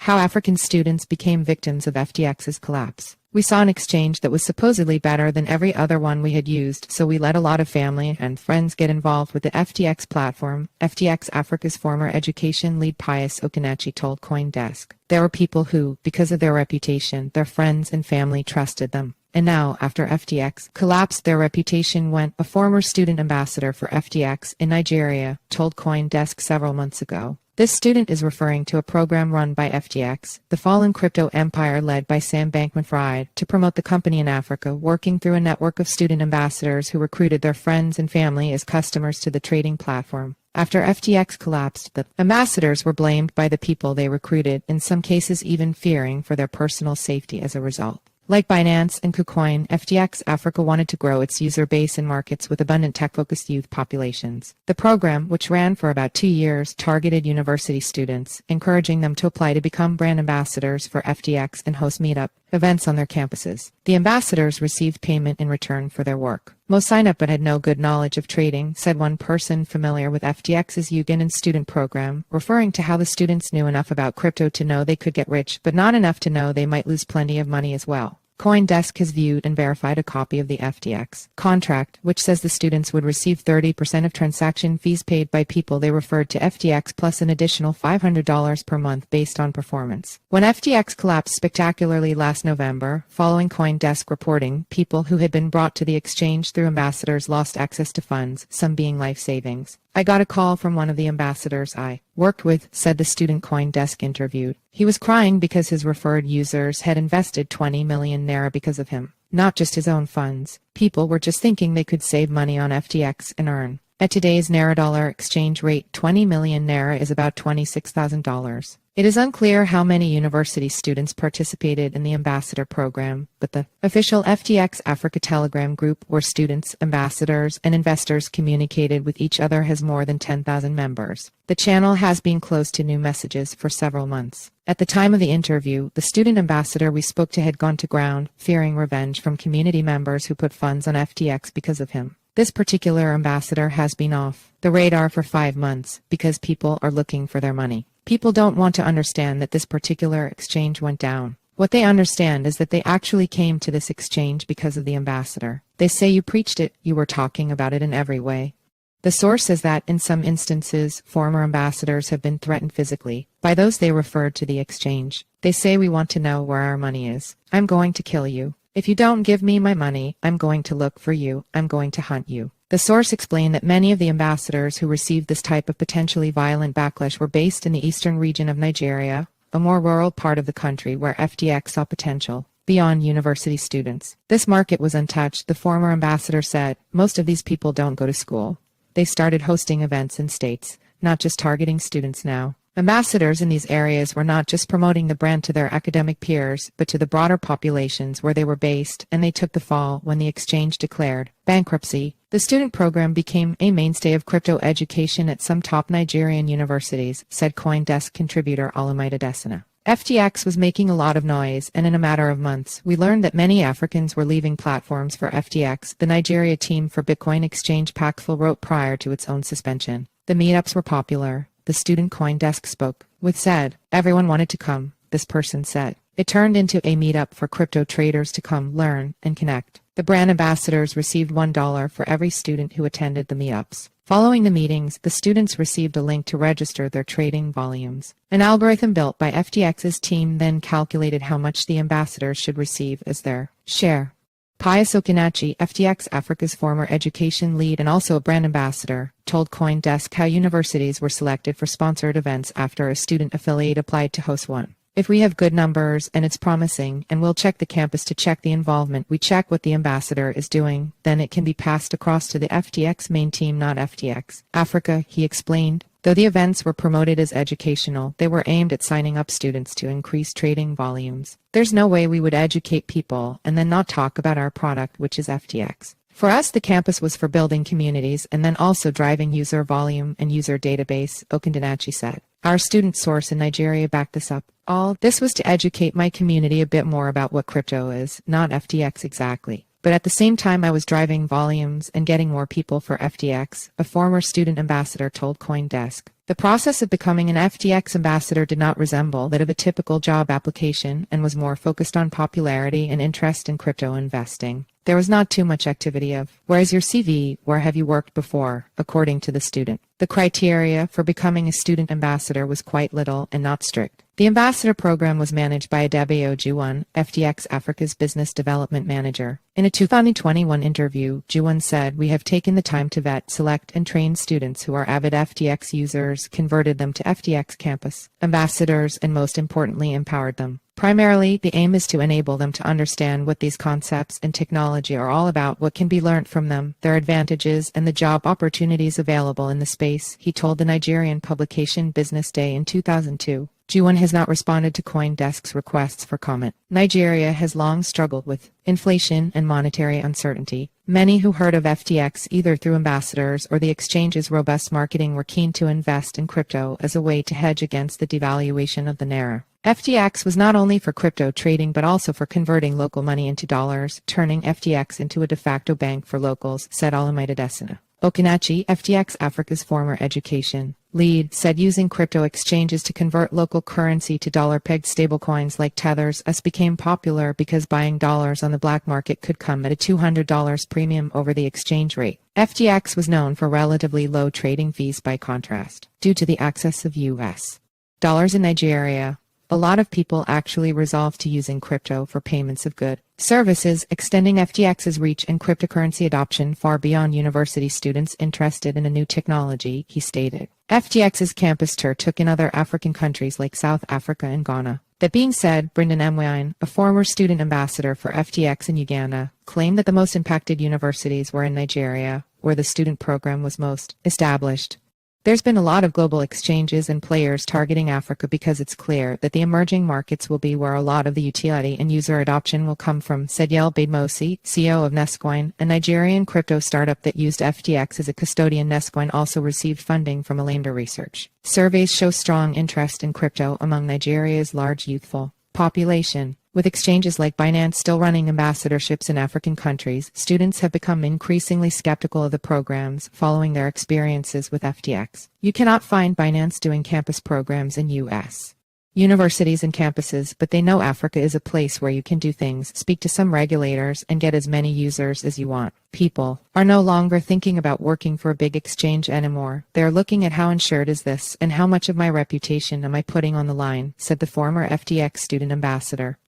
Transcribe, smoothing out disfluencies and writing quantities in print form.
How African students became victims of FTX's collapse. We saw an exchange that was supposedly better than every other one we had used, so we let a lot of family and friends get involved with the FTX platform, FTX Africa's former education lead Pius Okedinachi told CoinDesk. There were people who, because of their reputation, their friends and family trusted them. And now, after FTX collapsed, their reputation went. A former student ambassador for FTX in Nigeria told CoinDesk several months ago. This student is referring to a program run by FTX, the fallen crypto empire led by Sam Bankman-Fried, to promote the company in Africa, working through a network of student ambassadors who recruited their friends and family as customers to the trading platform. After FTX collapsed, the ambassadors were blamed by the people they recruited, in some cases even fearing for their personal safety as a result. Like Binance and KuCoin, FTX Africa wanted to grow its user base in markets with abundant tech-focused youth populations. The program, which ran for about 2 years, targeted university students, encouraging them to apply to become brand ambassadors for FTX and host meetup events on their campuses. The ambassadors received payment in return for their work. Most signed up but had no good knowledge of trading, said one person familiar with FTX's Ugandan student program, referring to how the students knew enough about crypto to know they could get rich, but not enough to know they might lose plenty of money as well. CoinDesk has viewed and verified a copy of the FTX contract, which says the students would receive 30% of transaction fees paid by people they referred to FTX plus an additional $500 per month based on performance. When FTX collapsed spectacularly last November, following CoinDesk reporting, people who had been brought to the exchange through ambassadors lost access to funds, some being life savings. I got a call from one of the ambassadors I worked with, said the student CoinDesk interviewed. He was crying because his referred users had invested 20 million naira because of him. Not just his own funds. People were just thinking they could save money on FTX and earn. At today's naira-dollar exchange rate, 20 million naira is about $26,000. It is unclear how many university students participated in the ambassador program, but the official FTX Africa Telegram group, where students, ambassadors, and investors communicated with each other, has more than 10,000 members. The channel has been closed to new messages for several months. At the time of the interview, the student ambassador we spoke to had gone to ground, fearing revenge from community members who put funds on FTX because of him. This particular ambassador has been off the radar for 5 months because people are looking for their money. People don't want to understand that this particular exchange went down. What they understand is that they actually came to this exchange because of the ambassador. They say you preached it, you were talking about it in every way. The source says that, in some instances, former ambassadors have been threatened physically by those they referred to the exchange. They say we want to know where our money is. I'm going to kill you. If you don't give me my money, I'm going to look for you. I'm going to hunt you. The source explained that many of the ambassadors who received this type of potentially violent backlash were based in the eastern region of Nigeria, a more rural part of the country where FTX saw potential beyond university students. This market was untouched, the former ambassador said. Most of these people don't go to school. They started hosting events in states, not just targeting students now. Ambassadors in these areas were not just promoting the brand to their academic peers, but to the broader populations where they were based, and they took the fall when the exchange declared bankruptcy. The student program became a mainstay of crypto education at some top Nigerian universities, said CoinDesk contributor Olumide Desina. FTX was making a lot of noise, and in a matter of months, we learned that many Africans were leaving platforms for FTX, the Nigeria team for Bitcoin exchange Paxful wrote prior to its own suspension. The meetups were popular. The student CoinDesk spoke with said, everyone wanted to come, this person said. It turned into a meetup for crypto traders to come, learn, and connect. The brand ambassadors received $1 for every student who attended the meetups. Following the meetings, the students received a link to register their trading volumes. An algorithm built by FTX's team then calculated how much the ambassadors should receive as their share. Pius Okedinachi, FTX Africa's former education lead and also a brand ambassador, told CoinDesk how universities were selected for sponsored events after a student affiliate applied to host one. If we have good numbers and it's promising, and we'll check the campus to check the involvement, we check what the ambassador is doing, then it can be passed across to the FTX main team, not FTX Africa, he explained. Though the events were promoted as educational, they were aimed at signing up students to increase trading volumes. There's no way we would educate people and then not talk about our product, which is FTX. For us, the campus was for building communities and then also driving user volume and user database, Okedinachi said. Our student source in Nigeria backed this up. All this was to educate my community a bit more about what crypto is, not FTX exactly. But at the same time I was driving volumes and getting more people for FTX, a former student ambassador told CoinDesk. The process of becoming an FTX ambassador did not resemble that of a typical job application and was more focused on popularity and interest in crypto investing. There was not too much activity of, "Where's your CV? Where have you worked before?" according to the student. The criteria for becoming a student ambassador was quite little and not strict. The ambassador program was managed by Adebayo Juwon, FTX Africa's business development manager. In a 2021 interview, Juwon said, "We have taken the time to vet, select, and train students who are avid FTX users, converted them to FTX campus ambassadors, and most importantly, empowered them. Primarily, the aim is to enable them to understand what these concepts and technology are all about, what can be learned from them, their advantages, and the job opportunities available in the space," he told the Nigerian publication Business Day in 2002. Juwon has not responded to CoinDesk's requests for comment. Nigeria has long struggled with inflation and monetary uncertainty. Many who heard of FTX either through ambassadors or the exchange's robust marketing were keen to invest in crypto as a way to hedge against the devaluation of the naira. FTX was not only for crypto trading but also for converting local money into dollars, turning FTX into a de facto bank for locals, said Pius Okedinachi, FTX Africa's former education lead, said using crypto exchanges to convert local currency to dollar-pegged stablecoins like Tethers US became popular because buying dollars on the black market could come at a $200 premium over the exchange rate. FTX was known for relatively low trading fees by contrast. Due to the access of US dollars in Nigeria, a lot of people actually resolved to using crypto for payments of goods, services, extending FTX's reach and cryptocurrency adoption far beyond university students interested in a new technology, he stated. FTX's campus tour took in other African countries like South Africa and Ghana. That being said, Brendan Mwine, a former student ambassador for FTX in Uganda, claimed that the most impacted universities were in Nigeria, where the student program was most established. There's been a lot of global exchanges and players targeting Africa because it's clear that the emerging markets will be where a lot of the utility and user adoption will come from, said Yel Bademosi, CEO of Nestcoin, a Nigerian crypto startup that used FTX as a custodian. Nestcoin also received funding from Alameda Research. Surveys show strong interest in crypto among Nigeria's large youthful population. With exchanges like Binance still running ambassadorships in African countries, students have become increasingly skeptical of the programs following their experiences with FTX. You cannot find Binance doing campus programs in U.S. universities and campuses, but they know Africa is a place where you can do things, speak to some regulators, and get as many users as you want. People are no longer thinking about working for a big exchange anymore. They're looking at how insured is this and how much of my reputation am I putting on the line, said the former FTX student ambassador.